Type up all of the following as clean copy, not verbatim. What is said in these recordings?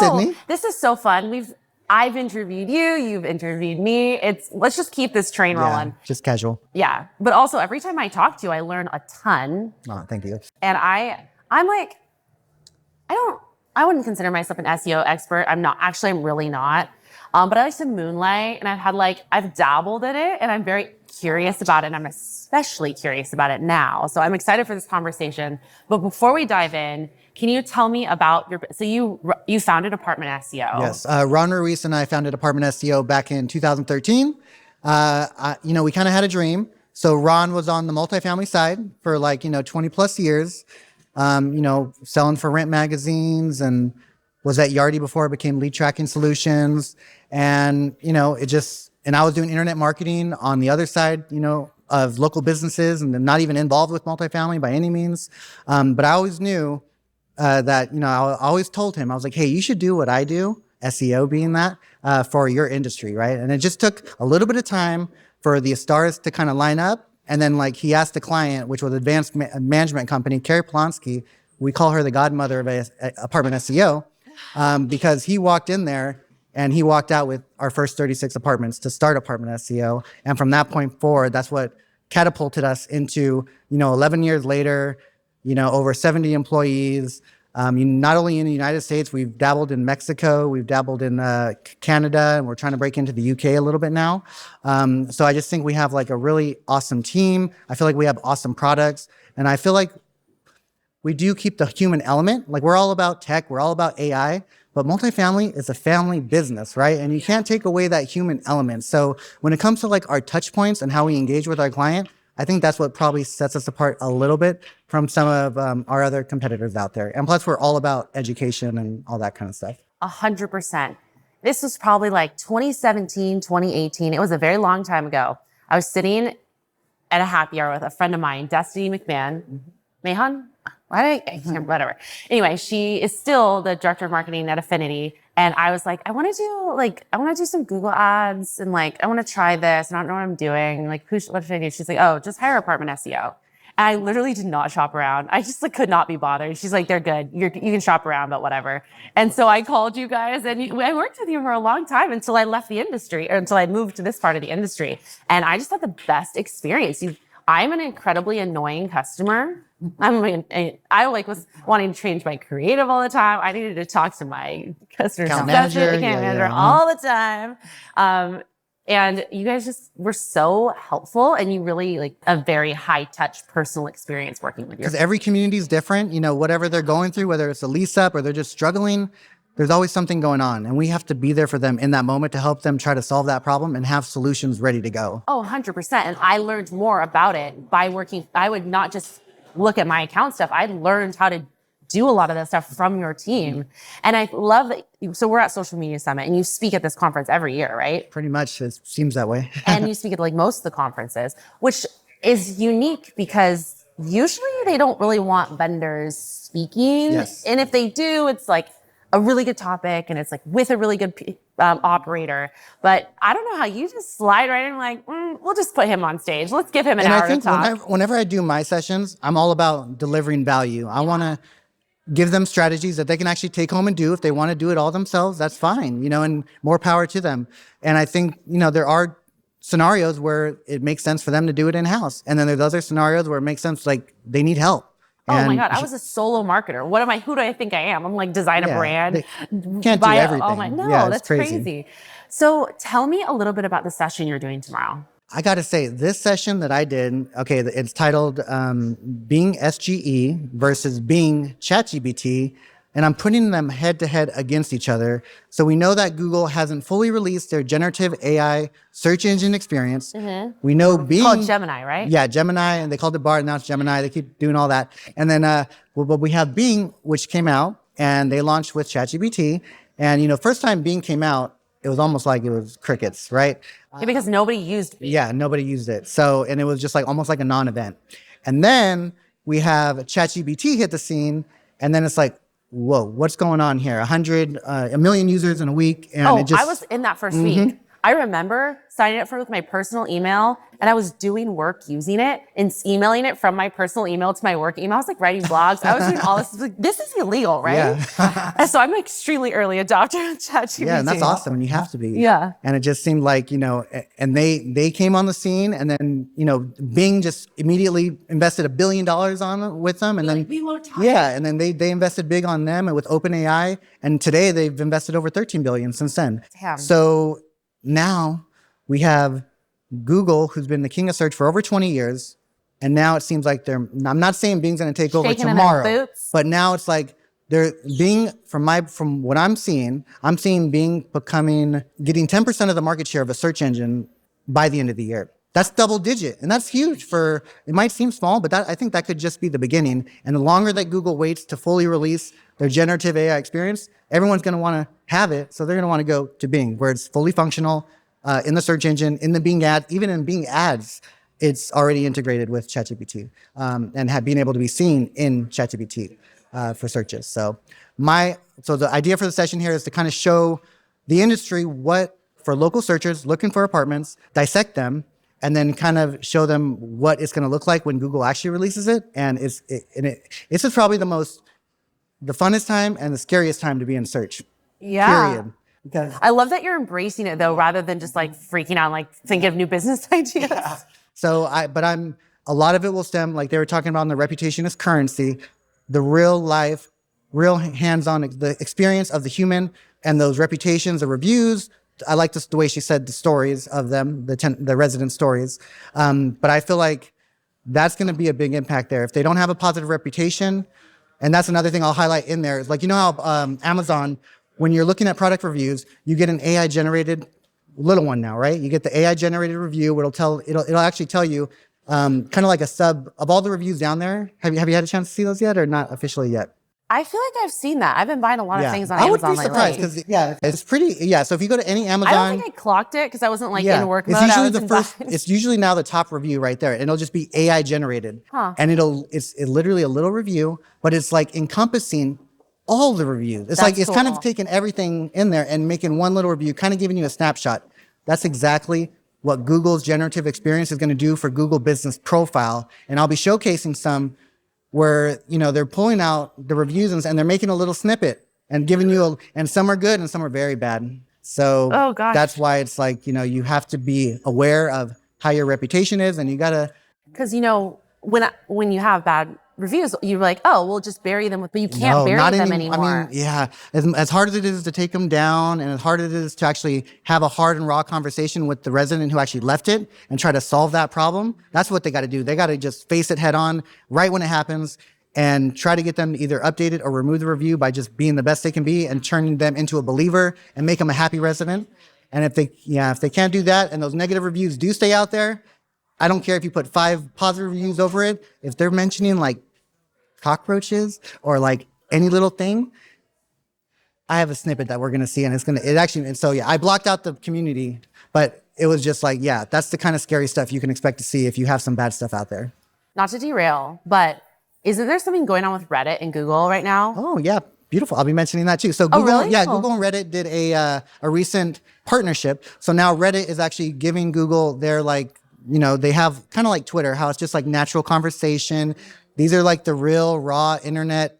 Sydney. This is so fun. I've interviewed you. You've interviewed me. Let's just keep this train rolling. Just casual. Yeah. But also every time I talk to you, I learn a ton. Oh, thank you. And I'm like, I wouldn't consider myself an SEO expert. I'm not. Actually, I'm really not. But I like to moonlight, and I've dabbled in it, and I'm very curious about it, and I'm especially curious about it now. So I'm excited for this conversation. But before we dive in, can you tell me about so you founded Apartment SEO? Yes. Ron Ruiz and I founded Apartment SEO back in 2013. We kind of had a dream. So Ron was on the multifamily side for 20 plus years, selling for rent magazines, and was at Yardi before it became Lead Tracking Solutions. And, and I was doing internet marketing on the other side, of local businesses, and not even involved with multifamily by any means. But I always knew that, I always told him, I was like, hey, you should do what I do, SEO being that, for your industry, right? And it just took a little bit of time for the stars to kind of line up. And then he asked the client, which was Advanced Management Company, Carrie Plonsky, we call her the godmother of Apartment SEO, because he walked in there and he walked out with our first 36 apartments to start Apartment SEO. And from that point forward, that's what catapulted us into, 11 years later, over 70 employees. Not only in the United States, we've dabbled in Mexico, we've dabbled in Canada, and we're trying to break into the UK a little bit now. So I just think we have a really awesome team. I feel like we have awesome products, and I feel like we do keep the human element. We're all about tech, we're all about AI, but multifamily is a family business, right? And you can't take away that human element. So when it comes to our touch points and how we engage with our client, I think that's what probably sets us apart a little bit from some of our other competitors out there. And plus, we're all about education and all that kind of stuff. 100%. This was probably 2017, 2018. It was a very long time ago. I was sitting at a happy hour with a friend of mine, Destiny McMahon. Mahon? Whatever. Anyway, she is still the director of marketing at Affinity. And I was like, I want to do some Google ads, and I want to try this, and I don't know what I'm doing. What should I do? She's like, oh, just hire Apartment SEO. And I literally did not shop around. I just could not be bothered. She's like, they're good. You can shop around, but whatever. And so I called you guys, and I worked with you for a long time until I left the industry, or until I moved to this part of the industry. And I just had the best experience. I'm an incredibly annoying customer. I was wanting to change my creative all the time. I needed to talk to my customer account manager all the time. And you guys just were so helpful, and you really a very high touch personal experience working with you. Because every community is different, whatever they're going through, whether it's a lease up or they're just struggling, there's always something going on. And we have to be there for them in that moment to help them try to solve that problem and have solutions ready to go. Oh, 100%. And I learned more about it by working. I would not just look at my account stuff. I learned how to do a lot of that stuff from your team. And I love that. So we're at Social Media Summit, and you speak at this conference every year, right? Pretty much. It seems that way. And you speak at most of the conferences, which is unique because usually they don't really want vendors speaking. Yes. And if they do, it's a really good topic, and it's with a really good operator. But I don't know how you just slide right in, we'll just put him on stage. Let's give him an hour to talk. And I think whenever I do my sessions, I'm all about delivering value. I want to give them strategies that they can actually take home and do. If they want to do it all themselves, that's fine, and more power to them. And I think, there are scenarios where it makes sense for them to do it in-house. And then there's other scenarios where it makes sense, they need help. Oh my God, I was a solo marketer. Who do I think I am? I'm design a brand. Can't do everything. That's crazy. So tell me a little bit about the session you're doing tomorrow. I got to say, this session that I did, it's titled Bing SGE versus Bing ChatGPT, and I'm putting them head to head against each other. So we know that Google hasn't fully released their generative AI search engine experience. Mm-hmm. We know Bing... It's called Gemini, right? Yeah, Gemini, and they called it Bard, now it's Gemini. They keep doing all that. And then but we have Bing, which came out, and they launched with ChatGPT. And, first time Bing came out, it was almost like it was crickets, right? Yeah, because nobody used Bing. Yeah, nobody used it. So, and it was just almost like a non-event. And then we have ChatGPT hit the scene, and then it's whoa, what's going on here? 1 million users in a week. And I was in that first week. I remember signing up for it with my personal email, and I was doing work using it and emailing it from my personal email to my work email. I was like writing blogs. I was doing all this. Like, this is illegal, right? Yeah. And so I'm an extremely early adopter of ChatGPT. Yeah, and that's awesome, and you have to be. Yeah. And it just seemed like, and they came on the scene, and then, Bing just immediately invested $1 billion with them, and then and then they invested big on them and with OpenAI, and today they've invested over 13 billion since then. Damn. So now we have Google, who's been the king of search for over 20 years, and now it seems like I'm not saying Bing's going to take over Shaking in tomorrow, their boots. but now it's like they're Bing, from what I'm seeing Bing getting 10% of the market share of a search engine by the end of the year. That's double digit, and that's huge it might seem small, but I think that could just be the beginning. And the longer that Google waits to fully release their generative AI experience, everyone's going to want to have it. So they're going to want to go to Bing, where it's fully functional in the search engine, in the Bing ad, even in Bing ads, it's already integrated with ChatGPT and being able to be seen in ChatGPT for searches. So the idea for the session here is to kind of show the industry for local searchers looking for apartments, dissect them, and then kind of show them what it's going to look like when Google actually releases it. And this is probably the funnest time and the scariest time to be in search. Yeah. Period. Because I love that you're embracing it though, rather than just like freaking out, like thinking of new business ideas. Yeah. So a lot of it will stem, like they were talking about in the reputation as currency, the real life, real hands-on, the experience of the human and those reputations, the reviews. I like the way she said the stories of them, the resident stories. But I feel like that's going to be a big impact there. If they don't have a positive reputation, and that's another thing I'll highlight in there, is like, how Amazon, when you're looking at product reviews, you get an AI generated little one now, right? You get the AI generated review where it'll actually tell you kind of like a sub of all the reviews down there. Have you had a chance to see those yet, or not officially yet? I feel like I've seen that. I've been buying a lot of things on I Amazon would be surprised lately. because it's pretty. So if you go to any Amazon, I don't think I clocked it because I wasn't like in work mode. It's usually now the top review right there, and it'll just be AI generated, and it's literally a little review, but it's like encompassing all the reviews. It's like it's kind of taking everything in there and making one little review, kind of giving you a snapshot. That's exactly what Google's generative experience is going to do for Google Business Profile, and I'll be showcasing some where they're pulling out the reviews and they're making a little snippet and giving you and some are good and some are very bad. So that's why it's like, you have to be aware of how your reputation is, and you gotta, because when you have bad reviews, you're like, oh, we'll just bury them, but you can't bury them anymore. I mean, as hard as it is to take them down, and as hard as it is to actually have a hard and raw conversation with the resident who actually left it and try to solve that problem, that's what they got to do. They got to just face it head on right when it happens and try to get them to either update it or remove the review by just being the best they can be and turning them into a believer and make them a happy resident. And if they can't do that and those negative reviews do stay out there, I don't care if you put 5 positive reviews over it. If they're mentioning like cockroaches or like any little thing, I have a snippet that we're going to see, and I blocked out the community, but it was just like, that's the kind of scary stuff you can expect to see if you have some bad stuff out there. Not to derail, but isn't there something going on with Reddit and Google right now? Oh yeah, beautiful. I'll be mentioning that too. So Google, really? Google and Reddit did a recent partnership. So now Reddit is actually giving Google their they have kind of like Twitter, how it's just like natural conversation. These are like the real raw internet.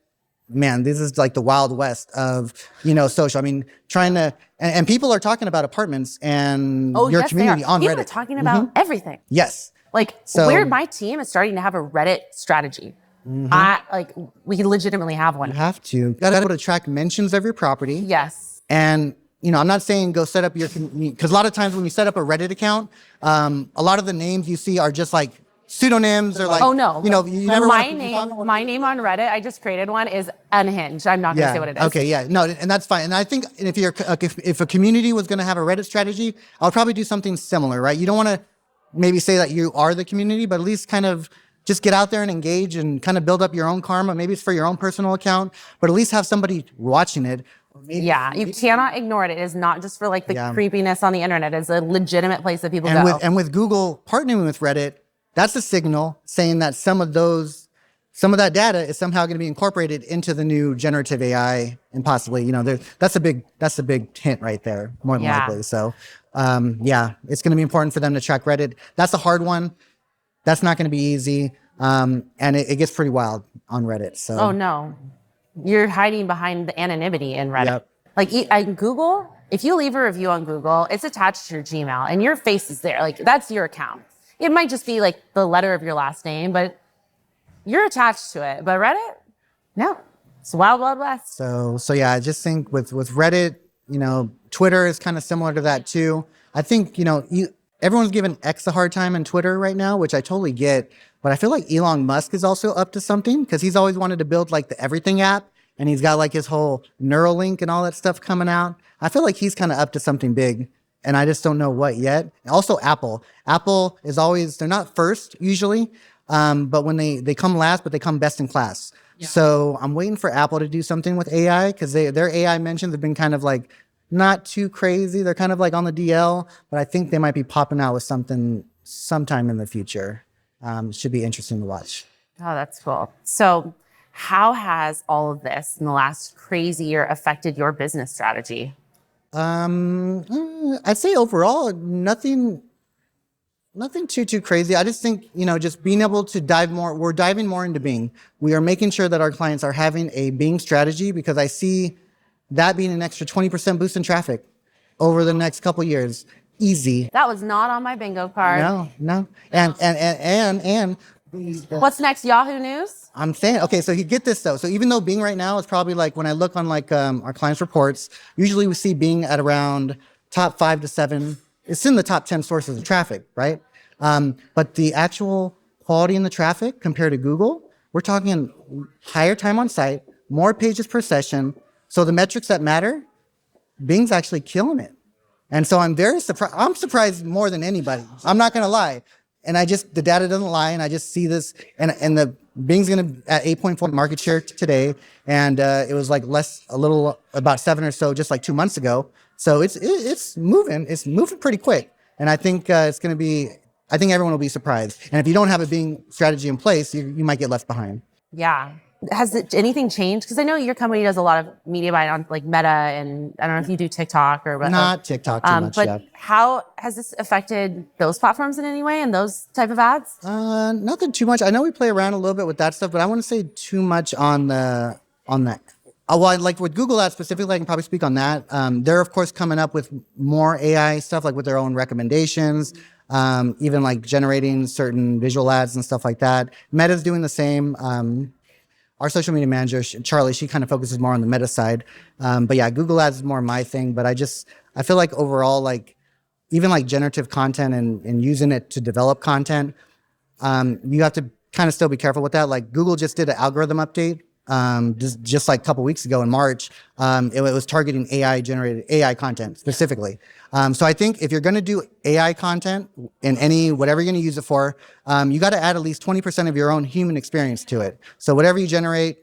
Man, this is like the Wild West of, social. I mean, and people are talking about apartments and your community on Reddit. People are talking about everything. Yes. Like my team is starting to have a Reddit strategy. We legitimately have one. You have to. You got to be able to track mentions of your property. Yes. And, I'm not saying go set up because a lot of times when you set up a Reddit account, a lot of the names you see are just like pseudonyms or like, you never my name on Reddit, I just created one, is unhinged. I'm not going to say what it is. Okay, yeah, no, and that's fine. And I think if a community was going to have a Reddit strategy, I'll probably do something similar, right? You don't want to maybe say that you are the community, but at least kind of just get out there and engage and kind of build up your own karma. Maybe it's for your own personal account, but at least have somebody watching it. You cannot ignore it. It is not just for like the creepiness on the internet. It's a legitimate place that people go. And with Google partnering with Reddit, that's a signal saying that some of those some of that data is somehow going to be incorporated into the new generative AI, and possibly, that's a big hint right there, more than Yeah. likely. So, yeah, it's going to be important for them to track Reddit. That's a hard one. That's not going to be easy. And it gets pretty wild on Reddit. So, Oh no, you're hiding behind the anonymity in Reddit. Yep. Like Google, if you leave a review on Google, it's attached to your Gmail and your face is there. Like that's your account. It might just be like the letter of your last name, but you're attached to it. But Reddit, no, it's wild, wild west. So yeah, I just think with Reddit, Twitter is kind of similar to that too. I think, everyone's giving X a hard time on Twitter right now, which I totally get. But I feel like Elon Musk is also up to something because he's always wanted to build like the everything app, and he's got like his whole Neuralink and all that stuff coming out. I feel like he's kind of up to something big, and I just don't know what yet. Also, Apple is always, they're not first usually, but when they come last, but they come best in class. Yeah. So I'm waiting for Apple to do something with AI because their AI mentions have been kind of like not too crazy. They're kind of like on the DL, but I think they might be popping out with something sometime in the future. Should be interesting to watch. Oh, that's cool. So how has all of this in the last crazy year affected your business strategy? I'd say overall, nothing too crazy. I just think, just being able to dive more, we're diving more into Bing. We are making sure that our clients are having a Bing strategy because I see that being an extra 20% boost in traffic over the next couple of years. Easy. That was not on my bingo card. No. And what's next? Yahoo News? I'm saying, okay, so you get this though. So even though Bing right now is probably like, when I look on like our clients' reports, usually we see Bing at around top 5 to 7. It's in the top 10 sources of traffic, right? But the actual quality in the traffic compared to Google, we're talking higher time on site, more pages per session. So the metrics that matter, Bing's actually killing it. And so I'm very surprised. I'm surprised more than anybody. I'm not going to lie. And the data doesn't lie. And I just see this, and the Bing's going to at 8.4 market share today. And it was like about 7 or so, just like 2 months ago. So it's moving. It's moving pretty quick. And I think I think everyone will be surprised. And if you don't have a Bing strategy in place, you might get left behind. Yeah. Has anything changed? Because I know your company does a lot of media buying on like Meta, and I don't know if you do TikTok or not TikTok too much. But yeah. How has this affected those platforms in any way and those type of ads? Nothing too much. I know we play around a little bit with that stuff, but I wouldn't say too much on that. Well, like with Google Ads specifically, I can probably speak on that. They're of course coming up with more AI stuff, like with their own recommendations, even like generating certain visual ads and stuff like that. Meta's doing the same. Our social media manager, Charlie, she kind of focuses more on the Meta side. But yeah, Google Ads is more my thing. But I feel like overall, like even like generative content and using it to develop content, you have to kind of still be careful with that. Like Google just did an algorithm update just like a couple weeks ago in March. It was targeting AI-generated AI content specifically. So I think if you're going to do AI content in whatever you're going to use it for, you got to add at least 20% of your own human experience to it. So whatever you generate,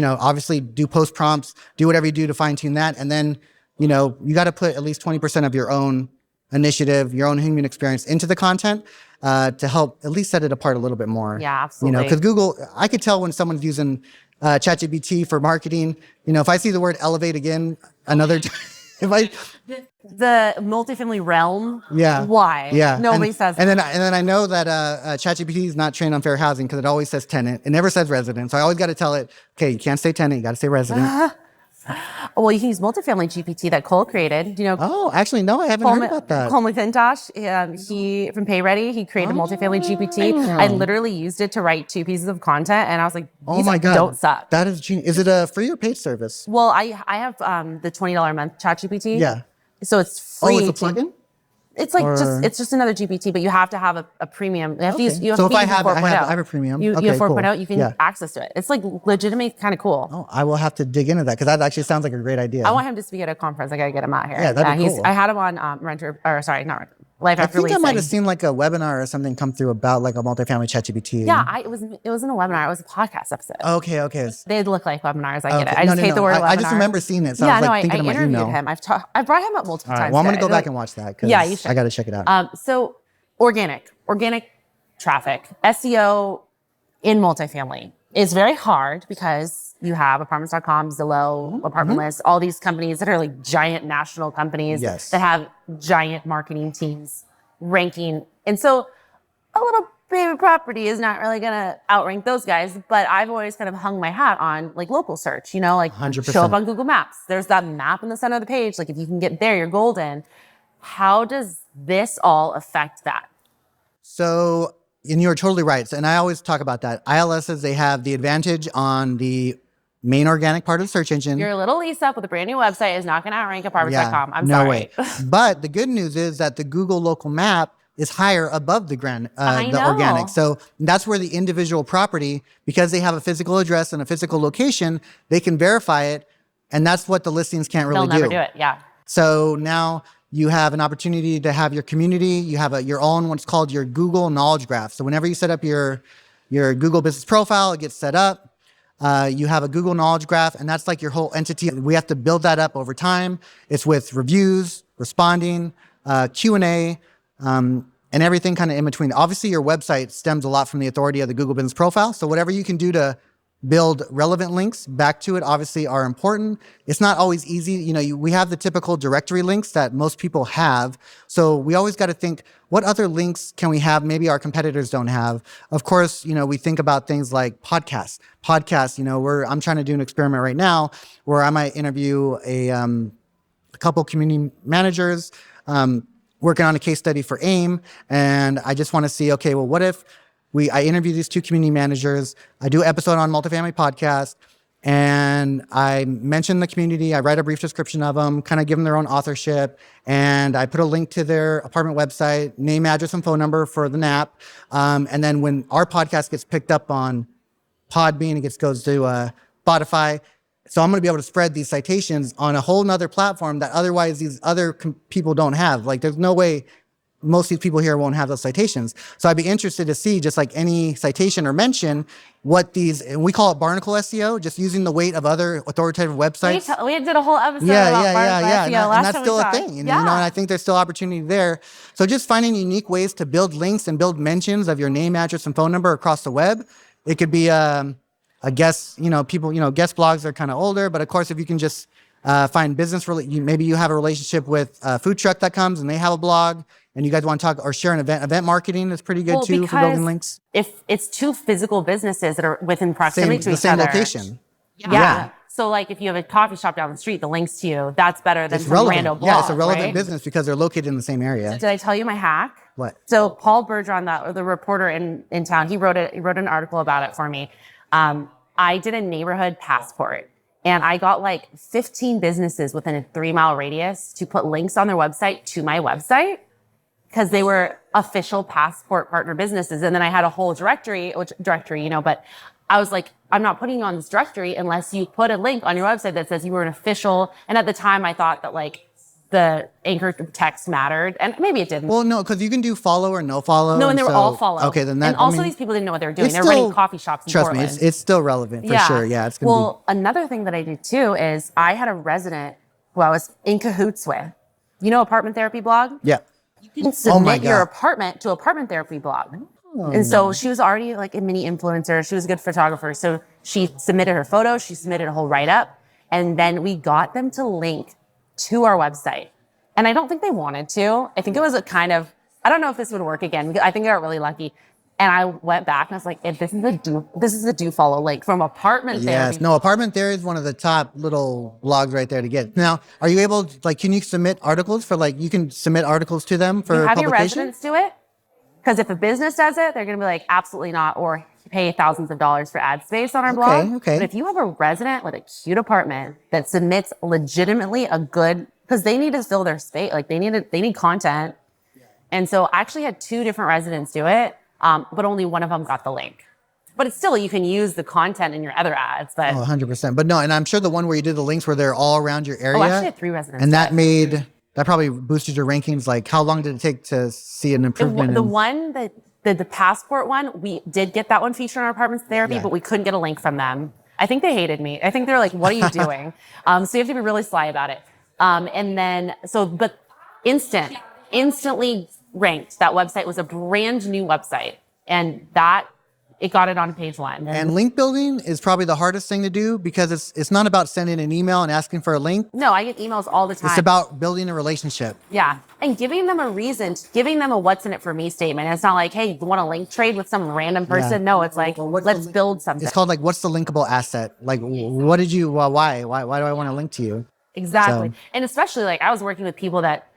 obviously do post prompts, do whatever you do to fine tune that. And then, you got to put at least 20% of your own initiative, your own human experience into the content to help at least set it apart a little bit more. Yeah, absolutely. Because Google, I could tell when someone's using ChatGPT for marketing. If I see the word elevate again another time, the multifamily realm. Yeah. Why? Yeah. Nobody says. And then I know that ChatGPT is not trained on fair housing because it always says tenant. It never says resident. So I always got to tell it, okay, you can't say tenant, you got to say resident. Well, you can use multifamily GPT that Cole created. Oh, actually, no, I haven't heard about that. Cole McIntosh, he from PayReady, he created multifamily GPT. I literally used it to write 2 pieces of content, and I was like, oh my God, don't suck. That is genius. Is it a free or paid service? Well, I have the $20 a month ChatGPT. Yeah. So it's free. Oh, it's a plugin? It's like it's just another GPT, but you have to have a premium. You have to use. You have so to if I have a premium, you have 4.0, cool. you can access to it. It's like legitimately kind of cool. Oh, I will have to dig into that because that actually sounds like a great idea. I want him to speak at a conference. I gotta get him out here. Yeah, that'd be cool. I had him on not Renter, Life After Leasing. I might have seen like a webinar or something come through about like a multifamily ChatGPT. Yeah, it wasn't a webinar. It was a podcast episode. Okay. They look like webinars. I get it. I just hate the word webinar. I just remember seeing it. So yeah, I interviewed him. I brought him up multiple times. Well, I'm gonna go back and watch that. Yeah, you should. I got to check it out. So organic traffic, SEO in multifamily. It's very hard because you have apartments.com, Zillow, Apartment List, all these companies that are like giant national companies Yes. that have giant marketing teams ranking. And so a little baby property is not really going to outrank those guys, but I've always kind of hung my hat on like local search, you know, like 100%. show up on Google Maps. There's that map in the center of the page. Like if you can get there, you're golden. How does this all affect that? So, and you're totally right. And I always talk about that. ILSs, they have the advantage on the main organic part of the search engine. Your little Lisa with a brand new website is not going to outrank apartments.com. I'm no sorry. way. But the good news is that the Google local map is higher above the organic. So that's where the individual property, because they have a physical address and a physical location, they can verify it. And that's what the listings can't really do. They'll never do it. Yeah. So now you have an opportunity to have your community. You have your own what's called your Google Knowledge Graph. So whenever you set up your Google business profile, it gets set up. You have a Google Knowledge Graph, and that's like your whole entity. We have to build that up over time. It's with reviews, responding, Q&A, and everything kind of in between. Obviously, your website stems a lot from the authority of the Google Business Profile. So whatever you can do to build relevant links back to it obviously are important. It's not always easy. You know, we have the typical directory links that most people have. So we always got to think, what other links can we have maybe our competitors don't have? Of course, you know, we think about things like podcasts. Podcasts, you know, I'm trying to do an experiment right now where I might interview a couple community managers working on a case study for AIM. And I just want to see, okay, well, what if I interview these two community managers, I do an episode on Multifamily Podcast, and I mention the community, I write a brief description of them, kind of give them their own authorship, and I put a link to their apartment website, name, address, and phone number for the NAP. And then when our podcast gets picked up on Podbean, it goes to Spotify. So I'm going to be able to spread these citations on a whole nother platform that otherwise these other people don't have. Like there's no way most of these people here won't have those citations. So I'd be interested to see, just like any citation or mention, what these, and we call it barnacle SEO, just using the weight of other authoritative websites. We did a whole episode about barnacle SEO and that's still a thing. And, you know, and I think there's still opportunity there. So just finding unique ways to build links and build mentions of your name, address, and phone number across the web. It could be a guest, you know, people, you know, guest blogs are kind of older, but of course, if you can just find business, maybe you have a relationship with a food truck that comes and they have a blog, and you guys want to talk or share an event marketing is pretty good too for building links. If it's two physical businesses that are within proximity to each other. The same location. Yeah. So like if you have a coffee shop down the street, the links to you, that's better than some random blog. Yeah, it's a relevant business because they're located in the same area. Did I tell you my hack? What? So Paul Bergeron, the reporter in town, he wrote an article about it for me. I did a neighborhood passport. And I got like 15 businesses within a 3-mile radius to put links on their website to my website, because they were official passport partner businesses. And then I had a whole directory, you know, but I was like, I'm not putting you on this directory unless you put a link on your website that says you were an official. And at the time I thought that like the anchor text mattered, and maybe it didn't. Well, no, because you can do follow or no follow. No, and they were all follow. Okay, then that. And also these people didn't know what they were doing. They're running coffee shops in Portland. Trust me, it's still relevant for sure. Yeah, it's going to be. Another thing that I did too is I had a resident who I was in cahoots with. You know, Apartment Therapy Blog? Yeah. You can submit your apartment to Apartment Therapy Blog. And so she was already like a mini influencer. She was a good photographer. So she submitted her photos. She submitted a whole write-up. And then we got them to link to our website. And I don't think they wanted to. I think it was a kind of, I don't know if this would work again. I think I got really lucky. And I went back and I was like, this is a do follow link from Apartment Therapy. Yes, no, Apartment Therapy is one of the top little blogs right there to get. Now, are you able to, like, can you submit articles for, like, you can submit articles to them for publication? You have your residents do it? Because if a business does it, they're going to be like, absolutely not, or pay thousands of dollars for ad space on our blog. Okay. But if you have a resident with a cute apartment that submits legitimately a good, because they need to fill their space, like they need content. And so I actually had 2 different residents do it. But only one of them got the link. But it's still, you can use the content in your other ads. But 100%. But no, and I'm sure the one where you did the links where they're all around your area. Oh, I actually had 3 residents. And that probably boosted your rankings. Like, how long did it take to see an improvement? The one that the passport one, we did get that one featured on our Apartment Therapy, but we couldn't get a link from them. I think they hated me. I think they're like, what are you doing? So you have to be really sly about it. And then, but instantly ranked. That website was a brand new website. And that it got it on page one. And link building is probably the hardest thing to do because it's not about sending an email and asking for a link. No, I get emails all the time. It's about building a relationship. Yeah. And giving them a reason, giving them a what's in it for me statement. It's not like, hey, you want a link trade with some random person? Yeah. No, it's like, let's build something. It's called like, what's the linkable asset? Like, what did you, why do I want to link to you? Exactly. So. And especially like I was working with people that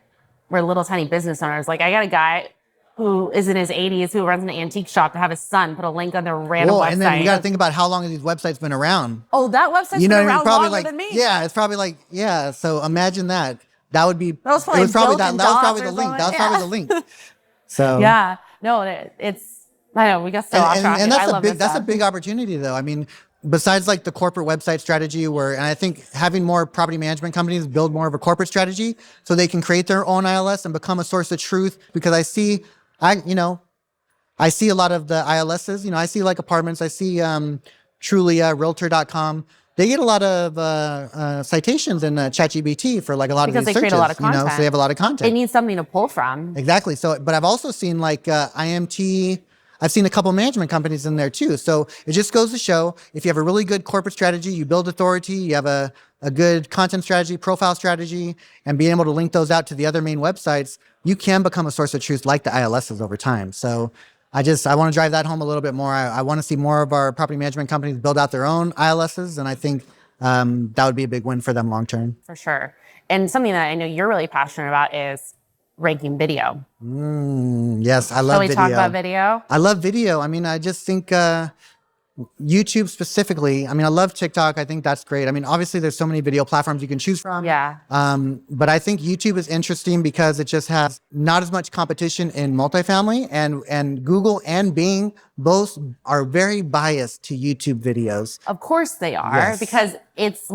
were little tiny business owners. Like I got a guy who is in his 80s who runs an antique shop to have his son put a link on their random website. And then you got to think about how long these websites been around. Oh, that website's been around longer than me. Yeah, it's probably like, yeah. So imagine that. That would be, that was probably the link. That was probably the link. So. Yeah, no, it's, I know, we got so off track. And that's a big opportunity though. I mean, besides like the corporate website strategy and I think having more property management companies build more of a corporate strategy so they can create their own ILS and become a source of truth, because I see a lot of the ILSs, I see like apartments, I see Trulia, Realtor.com. They get a lot of citations in ChatGPT for like a lot of these searches. Because they create a lot of content. So they have a lot of content. They need something to pull from. Exactly. So, but I've also seen like IMT, I've seen a couple management companies in there too. So it just goes to show, if you have a really good corporate strategy, you build authority, you have a good content strategy, profile strategy, and being able to link those out to the other main websites, you can become a source of truth like the ILSs over time. So I want to drive that home a little bit more. I want to see more of our property management companies build out their own ILSs. And I think that would be a big win for them long term. For sure. And something that I know you're really passionate about is ranking video. Yes, I love video. Shall we talk about video? I love video. I mean, I just think YouTube specifically. I mean, I love TikTok. I think that's great. I mean, obviously there's so many video platforms you can choose from. Yeah. But I think YouTube is interesting because it just has not as much competition in multifamily, and Google and Bing both are very biased to YouTube videos. Of course they are, yes. Because it's,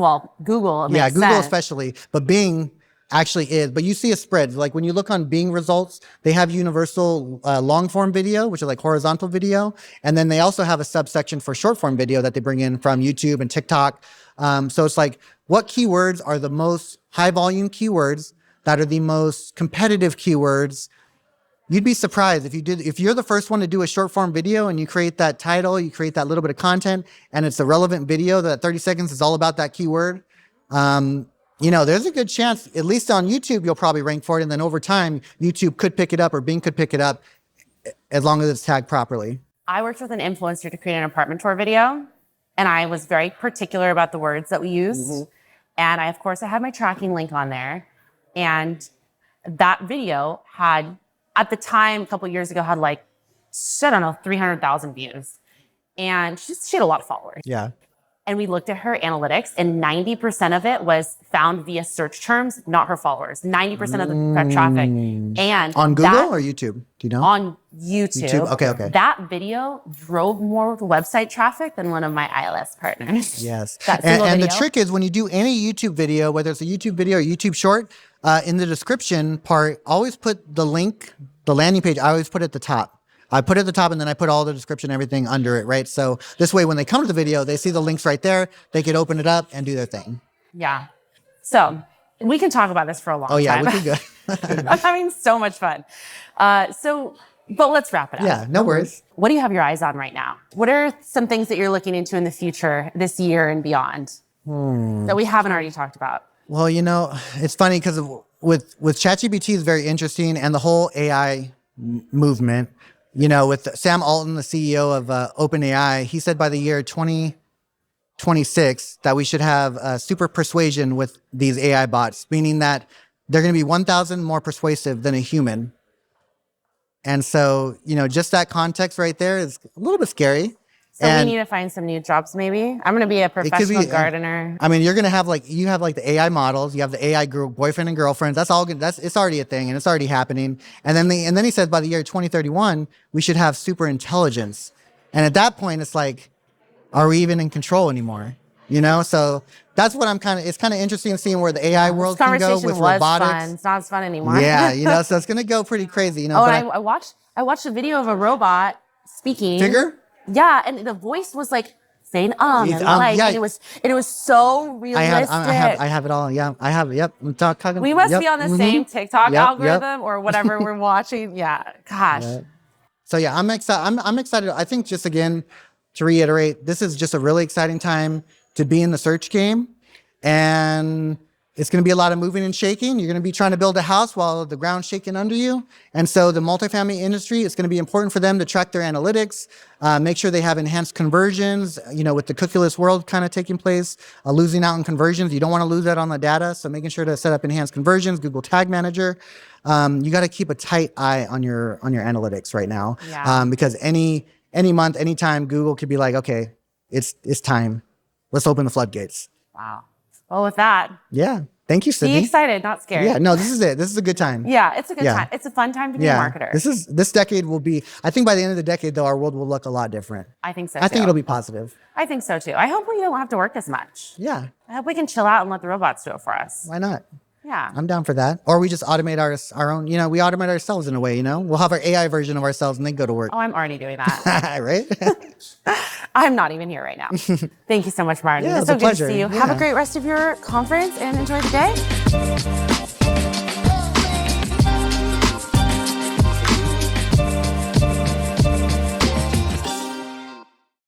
Google. Yeah, Google especially, but Bing actually is. But you see a spread. Like when you look on Bing results, they have universal long form video, which is like horizontal video. And then they also have a subsection for short form video that they bring in from YouTube and TikTok. So it's like, what keywords are the most high volume keywords that are the most competitive keywords? You'd be surprised if you're the first one to do a short form video and you create that title, you create that little bit of content, and it's a relevant video that 30 seconds is all about that keyword. There's a good chance, at least on YouTube, you'll probably rank for it. And then over time, YouTube could pick it up or Bing could pick it up as long as it's tagged properly. I worked with an influencer to create an apartment tour video. And I was very particular about the words that we used. Mm-hmm. And I had my tracking link on there. And that video had, at the time, a couple of years ago, had 300,000 views. And she had a lot of followers. Yeah. And we looked at her analytics, and 90% of it was found via search terms, not her followers. 90% of the traffic. And on Google or YouTube? Do you know? On YouTube. Okay. That video drove more website traffic than one of my ILS partners. Yes. And the trick is when you do any YouTube video, whether it's a YouTube video or YouTube short, in the description part, always put the link, the landing page, I always put at the top. I put it at the top and then I put all the description, everything under it, right? So this way, when they come to the video, they see the links right there. They could open it up and do their thing. Yeah. So we can talk about this for a long time. Oh yeah, we can go. I'm having so much fun. But let's wrap it up. Yeah, no worries. What do you have your eyes on right now? What are some things that you're looking into in the future, this year and beyond, that we haven't already talked about? Well, it's funny because with ChatGPT is very interesting, and the whole AI movement. With Sam Altman, the CEO of OpenAI, he said by the year 2026 that we should have super persuasion with these AI bots, meaning that they're going to be 1,000 more persuasive than a human. And so, just that context right there is a little bit scary. So we need to find some new jobs, maybe. I'm going to be a professional gardener. I mean, you're going to have you have the AI models, you have the AI boyfriend and girlfriends. That's all good. It's already a thing and it's already happening. And then he said by the year 2031, we should have super intelligence. And at that point, it's like, are we even in control anymore? So that's what it's kind of interesting seeing where the AI world can go with robotics. Fun. It's not as fun anymore. Yeah, so it's going to go pretty crazy. I watched a video of a robot speaking. Figure? Yeah, and the voice was saying and it was so realistic. I have it all. Yeah, I have it. Yep. We must be on the same TikTok algorithm or whatever we're watching. Yeah, gosh. Yep. So yeah, I'm excited. I'm excited. I think just again, to reiterate, this is just a really exciting time to be in the search game. And it's going to be a lot of moving and shaking. You're going to be trying to build a house while the ground's shaking under you. And so the multifamily industry, it's going to be important for them to track their analytics, make sure they have enhanced conversions, with the cookieless world kind of taking place, losing out on conversions. You don't want to lose that on the data. So making sure to set up enhanced conversions, Google Tag Manager. You got to keep a tight eye on your analytics right now. Yeah. Because any month, anytime, Google could be like, okay, it's time. Let's open the floodgates. Wow. Well, with that, Yeah. Thank you, Sydney. be excited, not scared. Yeah, no, this is it. This is a good time. Yeah, it's a good Yeah. time. It's a fun time to be a marketer. This decade will be, I think by the end of the decade, though, our world will look a lot different. I think so, I think too. it'll be positive. I think so, too. I hope we don't have to work as much. Yeah, I hope we can chill out and let the robots do it for us. why not? Yeah. I'm down for that. Or we just automate our own, we automate ourselves in a way, We'll have our AI version of ourselves and then go to work. Oh, I'm already doing that. Right? I'm not even here right now. Thank you so much, Martin. Yeah, It's it's so a good to pleasure. see you. Have a Yeah. great rest of your conference and enjoy the day.